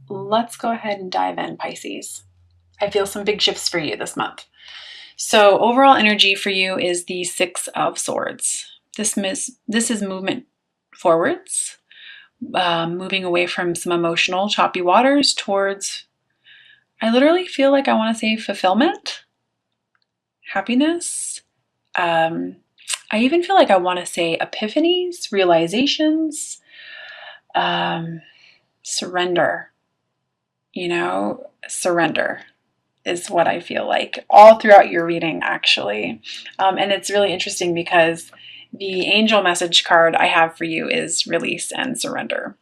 let's go ahead and dive in, Pisces. I feel some big shifts for you this month. So overall energy for you is the Six of Swords. This is movement forwards, moving away from some emotional choppy waters towards, I literally feel like I want to say fulfillment, happiness. I even feel like I want to say epiphanies, realizations, surrender. Surrender is what I feel like all throughout your reading, actually. And it's really interesting because the angel message card I have for you is release and surrender.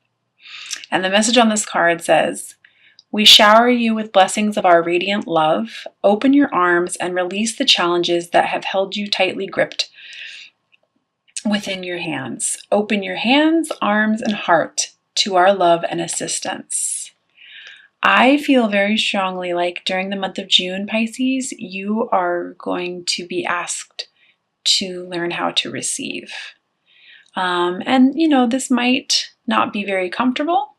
And the message on this card says, "We shower you with blessings of our radiant love. Open your arms and release the challenges that have held you tightly gripped within your hands. Open your hands, arms, and heart to our love and assistance." I feel very strongly like during the month of June, Pisces, you are going to be asked to learn how to receive. And this might not be very comfortable,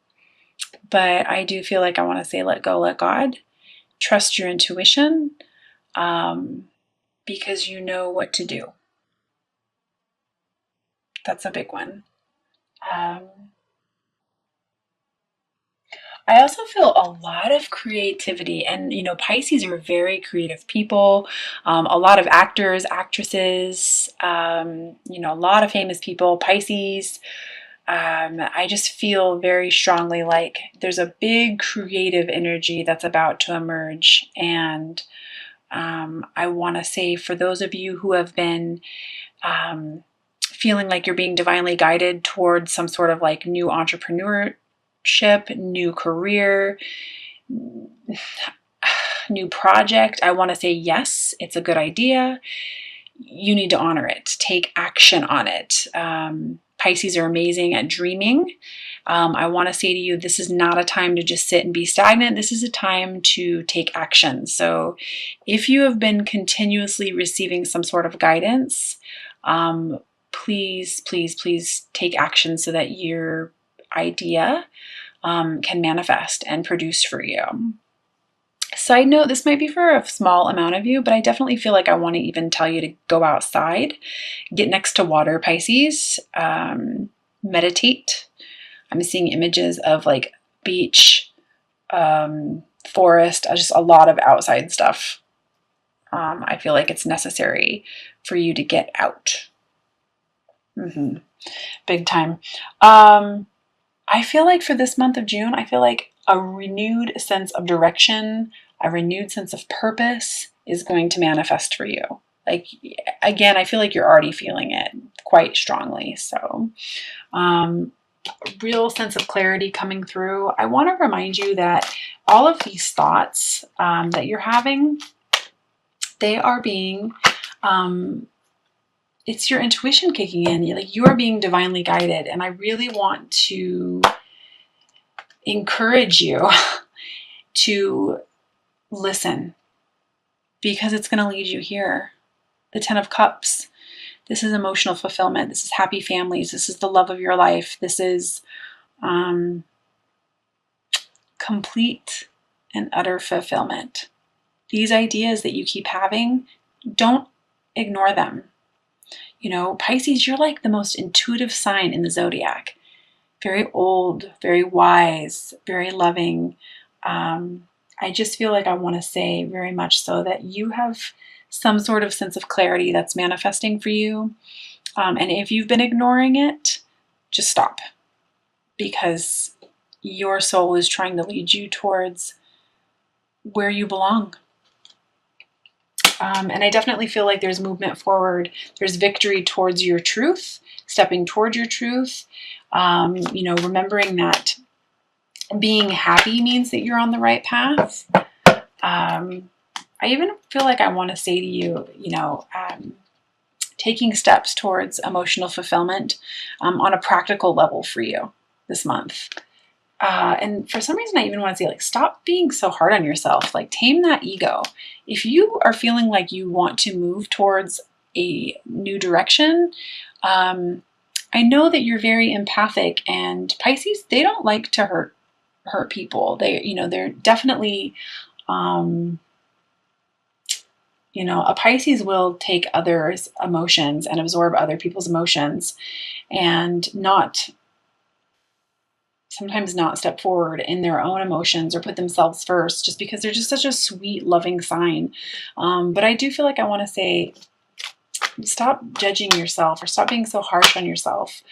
but I do feel like I want to say, let go, let God. Trust your intuition, because you know what to do. That's a big one. I also feel a lot of creativity, and Pisces are very creative people. A lot of actors, actresses, a lot of famous people. Pisces. I just feel very strongly like there's a big creative energy that's about to emerge, and I want to say for those of you who have been feeling like you're being divinely guided towards some sort of like new entrepreneurship, new career, new project, I want to say yes, it's a good idea. You need to honor it. Take action on it. Pisces are amazing at dreaming. I want to say to you, this is not a time to just sit and be stagnant. This is a time to take action. So if you have been continuously receiving some sort of guidance, please, please, please take action so that your idea can manifest and produce for you. Side note, this might be for a small amount of you, but I definitely feel like I want to even tell you to go outside, get next to water, Pisces, meditate. I'm seeing images of like beach, forest, just a lot of outside stuff. I feel like it's necessary for you to get out. Big time. I feel like for this month of June, I feel like a renewed sense of direction, a renewed sense of purpose is going to manifest for you. Like, again, I feel like you're already feeling it quite strongly. So, real sense of clarity coming through. I want to remind you that all of these thoughts that you're having, they are being, it's your intuition kicking in. You are being divinely guided. And I really want to encourage you to listen, because it's going to lead you here. The Ten of Cups. This is emotional fulfillment. This is happy families. This is the love of your life. This is complete and utter fulfillment. These ideas that you keep having, don't ignore them. Pisces, you're like the most intuitive sign in the zodiac. Very old, very wise, very loving. I just feel like I want to say very much so that you have some sort of sense of clarity that's manifesting for you. And if you've been ignoring it, just stop, because your soul is trying to lead you towards where you belong. And I definitely feel like there's movement forward. There's victory towards your truth, stepping towards your truth. Remembering that being happy means that you're on the right path. I even feel like I want to say to you, taking steps towards emotional fulfillment on a practical level for you this month. And for some reason, I even want to say, stop being so hard on yourself. Tame that ego. If you are feeling like you want to move towards a new direction, I know that you're very empathic, and Pisces, they don't like to hurt hurt people. They're definitely, a Pisces will take others' emotions and absorb other people's emotions and sometimes not step forward in their own emotions or put themselves first, just because they're just such a sweet, loving sign. But I do feel like I want to say, stop judging yourself, or stop being so harsh on yourself,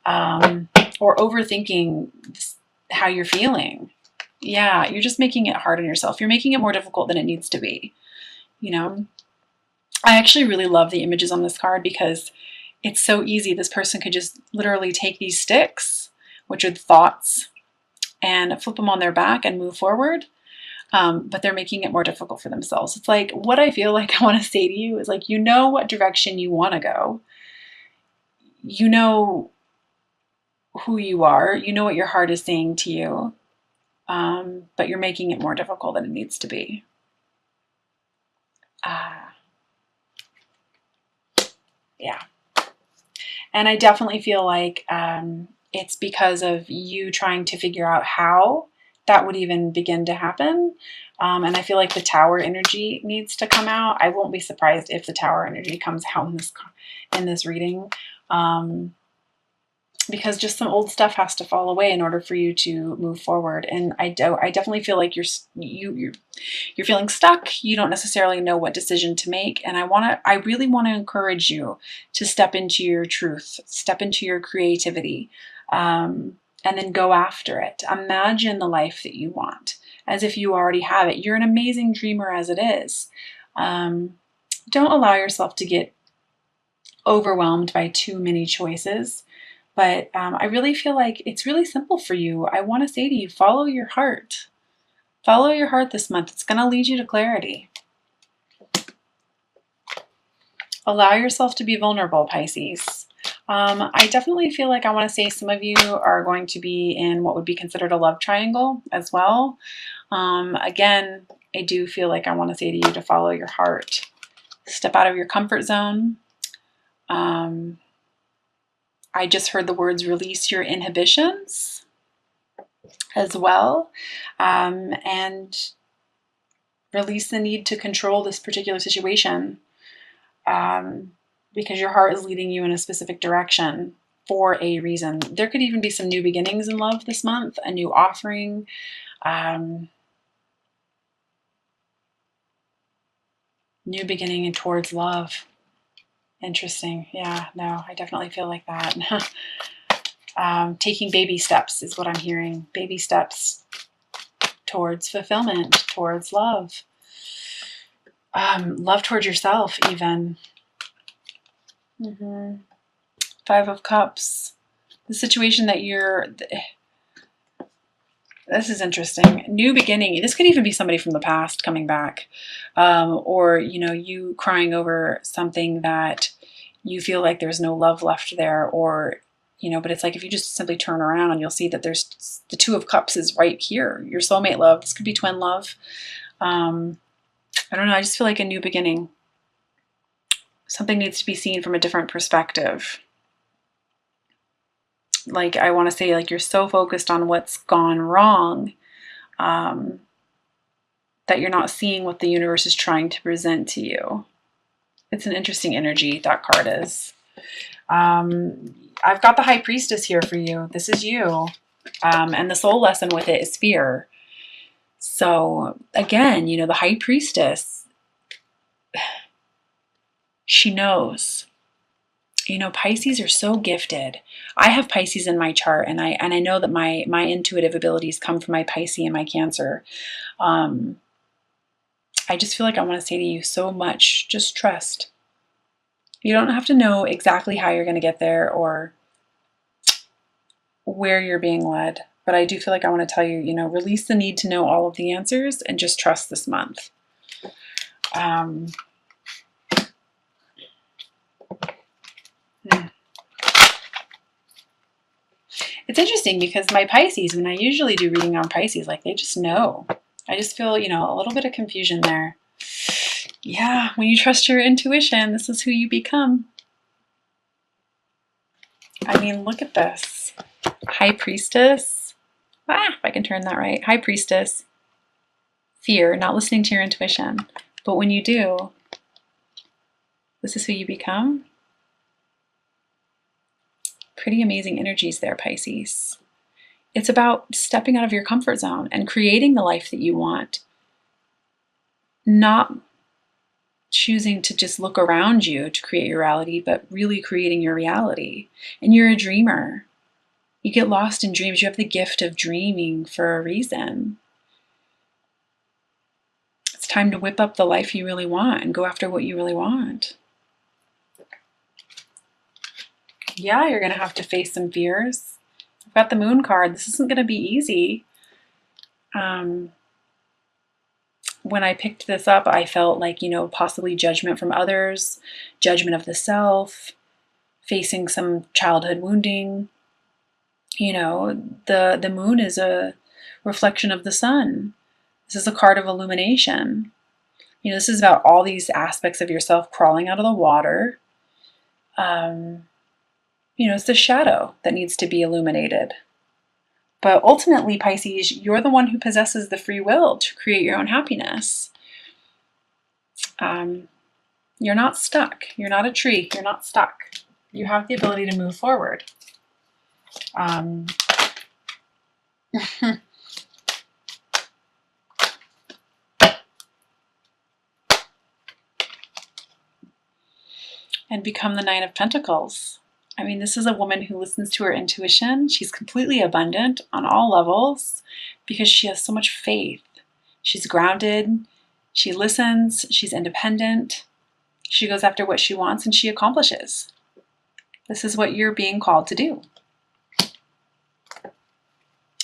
or overthinking how you're feeling. Yeah, you're just making it hard on yourself. You're making it more difficult than it needs to be. I actually really love the images on this card because it's so easy. This person could just literally take these sticks, which are the thoughts, and flip them on their back and move forward. But they're making it more difficult for themselves. It's like, what I feel like I want to say to you is, like, what direction you want to go. You know who you are. You know what your heart is saying to you. But you're making it more difficult than it needs to be. Yeah. And I definitely feel like it's because of you trying to figure out how that would even begin to happen. And I feel like the Tower energy needs to come out. I won't be surprised if the Tower energy comes out in this reading. Because just some old stuff has to fall away in order for you to move forward. And I definitely feel like you're feeling stuck. You don't necessarily know what decision to make. And I really want to encourage you to step into your truth, step into your creativity, and then go after it. Imagine the life that you want as if you already have it. You're an amazing dreamer as it is. Don't allow yourself to get overwhelmed by too many choices. But I really feel like it's really simple for you. I want to say to you, follow your heart. Follow your heart this month. It's going to lead you to clarity. Allow yourself to be vulnerable, Pisces. I definitely feel like I want to say some of you are going to be in what would be considered a love triangle as well. Again, I do feel like I want to say to you to follow your heart. Step out of your comfort zone. I just heard the words release your inhibitions as well, and release the need to control this particular situation, because your heart is leading you in a specific direction for a reason. There could even be some new beginnings in love this month, a new offering. New beginning towards love. Interesting. Yeah, no, I definitely feel like that. Taking baby steps is what I'm hearing. Baby steps towards fulfillment, towards love. Love towards yourself, even. 5 of Cups. The situation that this is interesting. New beginning. This could even be somebody from the past coming back. Or, you crying over something that you feel like there's no love left there. Or, but it's like, if you just simply turn around, you'll see that there's the 2 of Cups is right here. Your soulmate love. This could be twin love. I don't know. I just feel like a new beginning. Something needs to be seen from a different perspective. Like, I want to say, like, you're so focused on what's gone wrong, that you're not seeing what the universe is trying to present to you. It's an interesting energy, that card is. I've got the High Priestess here for you. This is you. And the soul lesson with it is fear. So again, the High Priestess, she knows. Pisces are so gifted. I have Pisces in my chart, and I know that my intuitive abilities come from my Pisces and my Cancer. I just feel like I want to say to you so much, just trust. You don't have to know exactly how you're going to get there or where you're being led, but I do feel like I want to tell you, release the need to know all of the answers and just trust this month. It's interesting because my Pisces, when I usually do reading on Pisces, like, they just know. I just feel, a little bit of confusion there. Yeah, when you trust your intuition, this is who you become. I mean, look at this. High Priestess, If I can turn that right. High Priestess. Fear, not listening to your intuition. But when you do, this is who you become. Pretty amazing energies there, Pisces. It's about stepping out of your comfort zone and creating the life that you want. Not choosing to just look around you to create your reality, but really creating your reality. And you're a dreamer. You get lost in dreams. You have the gift of dreaming for a reason. It's time to whip up the life you really want and go after what you really want. Yeah, you're going to have to face some fears. I've got the Moon card. This isn't going to be easy. When I picked this up, I felt like, possibly judgment from others, judgment of the self, facing some childhood wounding. The moon is a reflection of the sun. This is a card of illumination. This is about all these aspects of yourself crawling out of the water. It's the shadow that needs to be illuminated. But ultimately, Pisces, you're the one who possesses the free will to create your own happiness. You're not stuck. You're not a tree. You're not stuck. You have the ability to move forward. And become the Nine of Pentacles. This is a woman who listens to her intuition. She's completely abundant on all levels because she has so much faith. She's grounded. She listens. She's independent. She goes after what she wants and she accomplishes. This is what you're being called to do.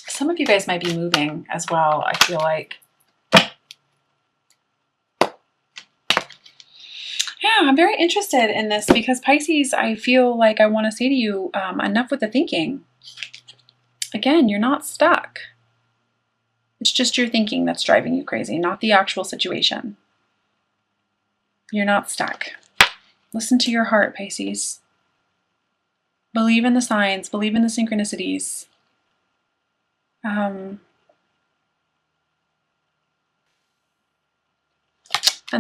Some of you guys might be moving as well, I feel like. Yeah, I'm very interested in this because Pisces, I feel like I want to say to you, enough with the thinking. Again, you're not stuck. It's just your thinking that's driving you crazy, not the actual situation. You're not stuck. Listen to your heart, Pisces. Believe in the signs, believe in the synchronicities. And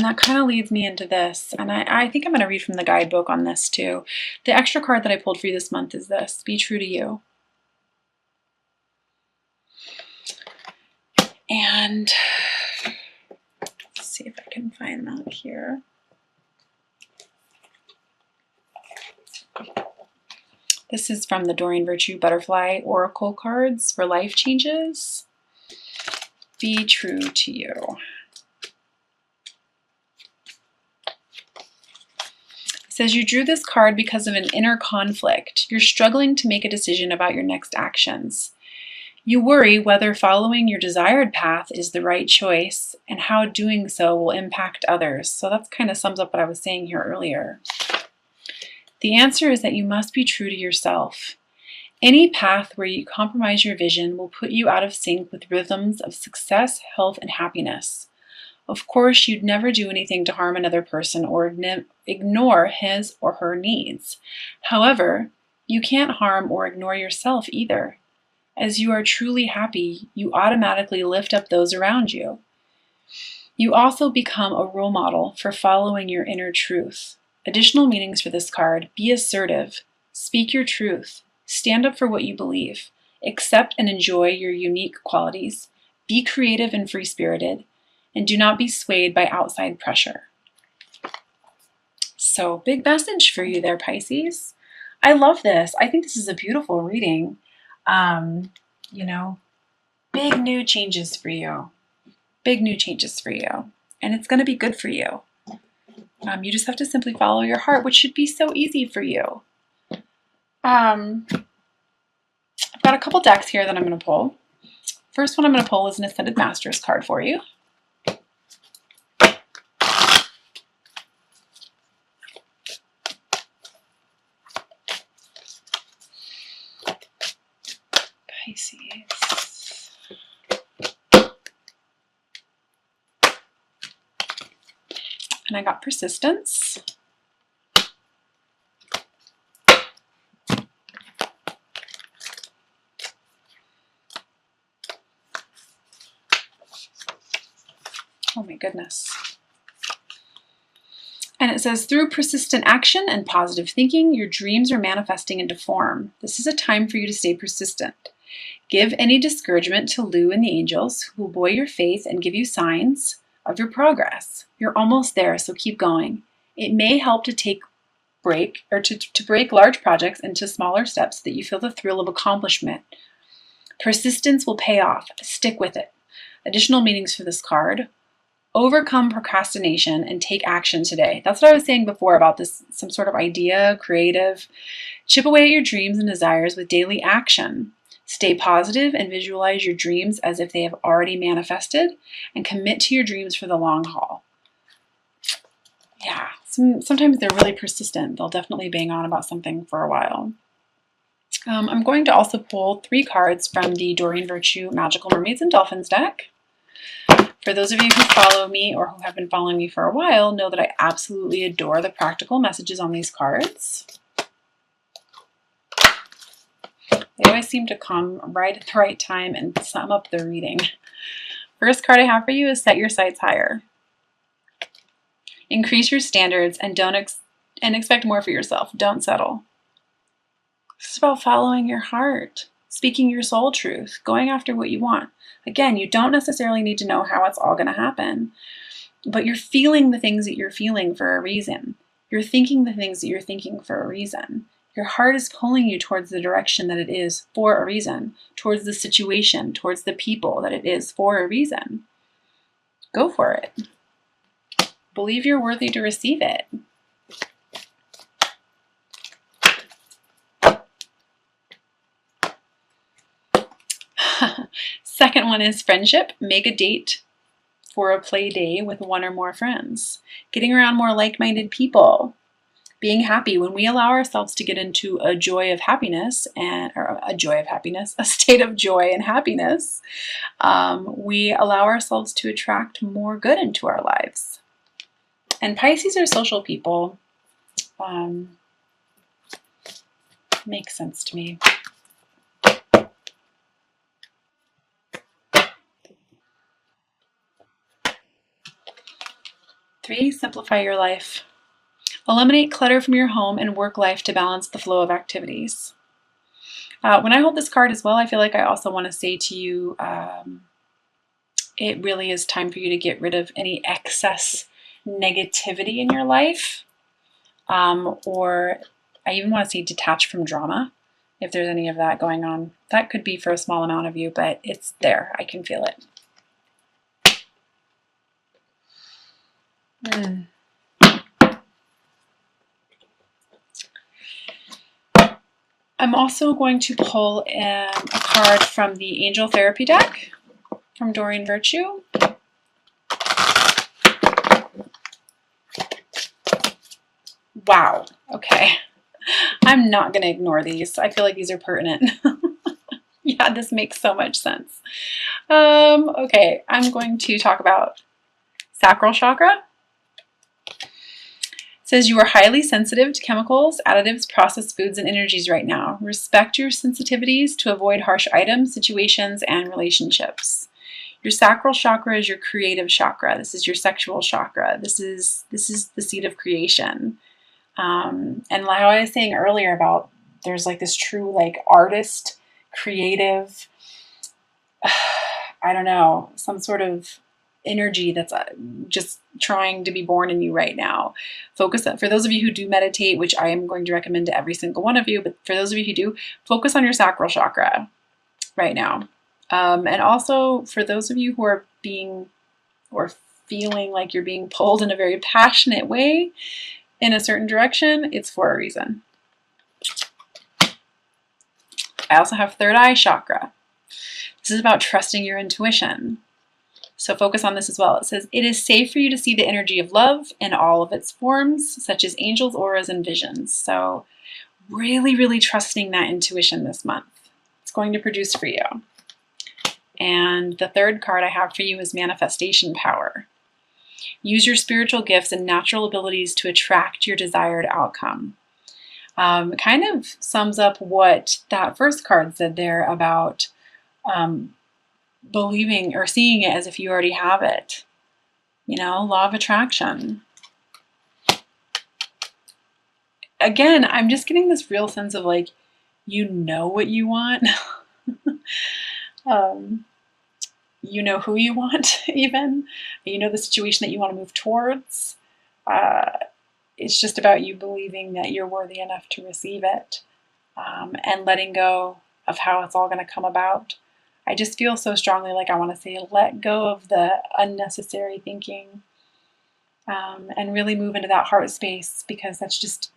that kind of leads me into this. And I think I'm going to read from the guidebook on this too. The extra card that I pulled for you this month is this: be true to you. And let's see if I can find that here. This is from the Doreen Virtue Butterfly Oracle cards for life changes. Be true to you. It says you drew this card because of an inner conflict. You're struggling to make a decision about your next actions. You worry whether following your desired path is the right choice and how doing so will impact others. So that kind of sums up what I was saying here earlier. The answer is that you must be true to yourself. Any path where you compromise your vision will put you out of sync with rhythms of success, health, and happiness. Of course, you'd never do anything to harm another person or ignore his or her needs. However, you can't harm or ignore yourself either. As you are truly happy, you automatically lift up those around you. You also become a role model for following your inner truth. Additional meanings for this card: be assertive, speak your truth, stand up for what you believe, accept and enjoy your unique qualities, be creative and free-spirited, and do not be swayed by outside pressure. So, big message for you there, Pisces. I love this. I think this is a beautiful reading. Big new changes for you. Big new changes for you. And it's going to be good for you. You just have to simply follow your heart, which should be so easy for you. I've got a couple decks here that I'm going to pull. First one I'm going to pull is an Ascended Masters card for you. Pisces. And I got Persistence. Oh my goodness. And it says, through persistent action and positive thinking, your dreams are manifesting into form. This is a time for you to stay persistent. Give any discouragement to Lou and the angels, who will buoy your faith and give you signs of your progress. You're almost there, so keep going. It may help to break large projects into smaller steps so that you feel the thrill of accomplishment. Persistence will pay off. Stick with it. Additional meanings for this card. Overcome procrastination and take action today. That's what I was saying before about this, some sort of idea, creative. Chip away at your dreams and desires with daily action. Stay positive and visualize your dreams as if they have already manifested, and commit to your dreams for the long haul. Yeah, sometimes they're really persistent. They'll definitely bang on about something for a while. I'm going to also pull 3 cards from the Doreen Virtue Magical Mermaids and Dolphins deck. For those of you who follow me or who have been following me for a while, know that I absolutely adore the practical messages on these cards. They always seem to come right at the right time and sum up the reading. First card I have for you is set your sights higher. Increase your standards and expect more for yourself. Don't settle. This is about following your heart, speaking your soul truth, going after what you want. Again, you don't necessarily need to know how it's all going to happen, but you're feeling the things that you're feeling for a reason. You're thinking the things that you're thinking for a reason. Your heart is pulling you towards the direction that it is for a reason, towards the situation, towards the people that it is for a reason. Go for it. Believe you're worthy to receive it. Second one is friendship. Make a date for a play day with 1 or more friends. Getting around more like-minded people. Being happy. When we allow ourselves to get into a joy of happiness, a state of joy and happiness, we allow ourselves to attract more good into our lives. And Pisces are social people. Makes sense to me. Three, simplify your life. Eliminate clutter from your home and work life to balance the flow of activities. When I hold this card as well, I feel like I also want to say to you, it really is time for you to get rid of any excess negativity in your life. Or I even want to say detach from drama, if there's any of that going on. That could be for a small amount of you, but it's there. I can feel it. I'm also going to pull a card from the Angel Therapy deck from Doreen Virtue. Wow. Okay. I'm not going to ignore these. I feel like these are pertinent. Yeah, this makes so much sense. Okay, I'm going to talk about sacral chakra. It says you are highly sensitive to chemicals, additives, processed foods, and energies right now. Respect your sensitivities to avoid harsh items, situations, and relationships. Your sacral chakra is your creative chakra. This is your sexual chakra. This is the seat of creation. And like I was saying earlier about there's like this true like artist, creative, I don't know, some sort of energy that's just trying to be born in you right now. Focus on, for those of you who do meditate, which I am going to recommend to every single one of you, but for those of you who do, focus on your sacral chakra right now. And also for those of you who are being or feeling like you're being pulled in a very passionate way in a certain direction, it's for a reason. I also have third eye chakra. This is about trusting your intuition. So focus on this as well. It says, it is safe for you to see the energy of love in all of its forms, such as angels, auras, and visions. So really, really trusting that intuition this month. It's going to produce for you. And the third card I have for you is manifestation power. Use your spiritual gifts and natural abilities to attract your desired outcome. Kind of sums up what that first card said there about believing or seeing it as if you already have it. You know, law of attraction. Again, I'm just getting this real sense of like, you know what you want. You know who you want, even. You know the situation that you want to move towards. It's just about you believing that you're worthy enough to receive it, and letting go of how it's all going to come about. I just feel so strongly like I want to say let go of the unnecessary thinking, and really move into that heart space, because that's just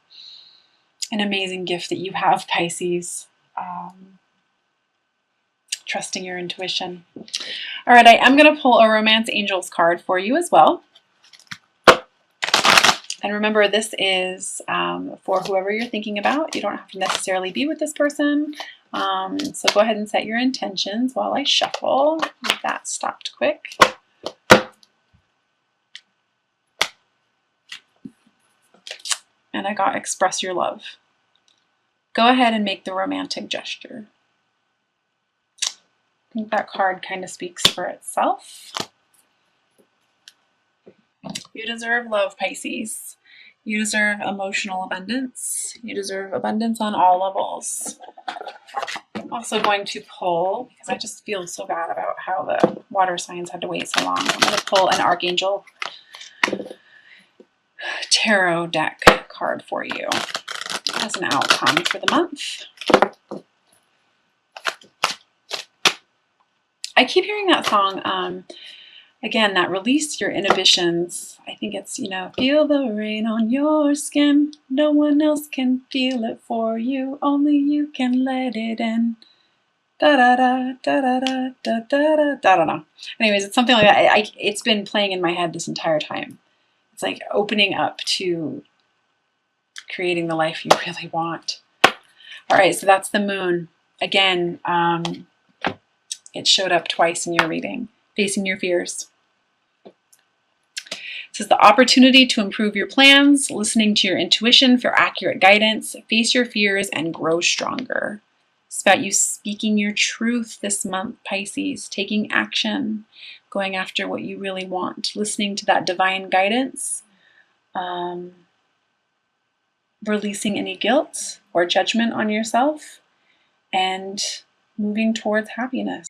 an amazing gift that you have, Pisces. Trusting your intuition. All right, I am going to pull a Romance Angels card for you as well. And remember, this is for whoever you're thinking about. You don't have to necessarily be with this person. So go ahead and set your intentions while I shuffle. That stopped quick. And I got express your love. Go ahead and make the romantic gesture. I think that card kind of speaks for itself. You deserve love, Pisces. You deserve emotional abundance. You deserve abundance on all levels. I'm also going to pull, because I just feel so bad about how the water signs had to wait so long. I'm going to pull an Archangel Tarot deck card for you as an outcome for the month. I keep hearing that song, again, that release your inhibitions. I think it's, you know, feel the rain on your skin. No one else can feel it for you. Only you can let it in. Da da da da da da da da da. I don't know. Anyways, it's something like that. It's been playing in my head this entire time. It's like opening up to creating the life you really want. All right, so that's the moon. Again, it showed up twice in your reading. Facing your fears. It says the opportunity to improve your plans, listening to your intuition for accurate guidance, face your fears, and grow stronger. It's about you speaking your truth this month, Pisces, taking action, going after what you really want, listening to that divine guidance, releasing any guilt or judgment on yourself, and moving towards happiness.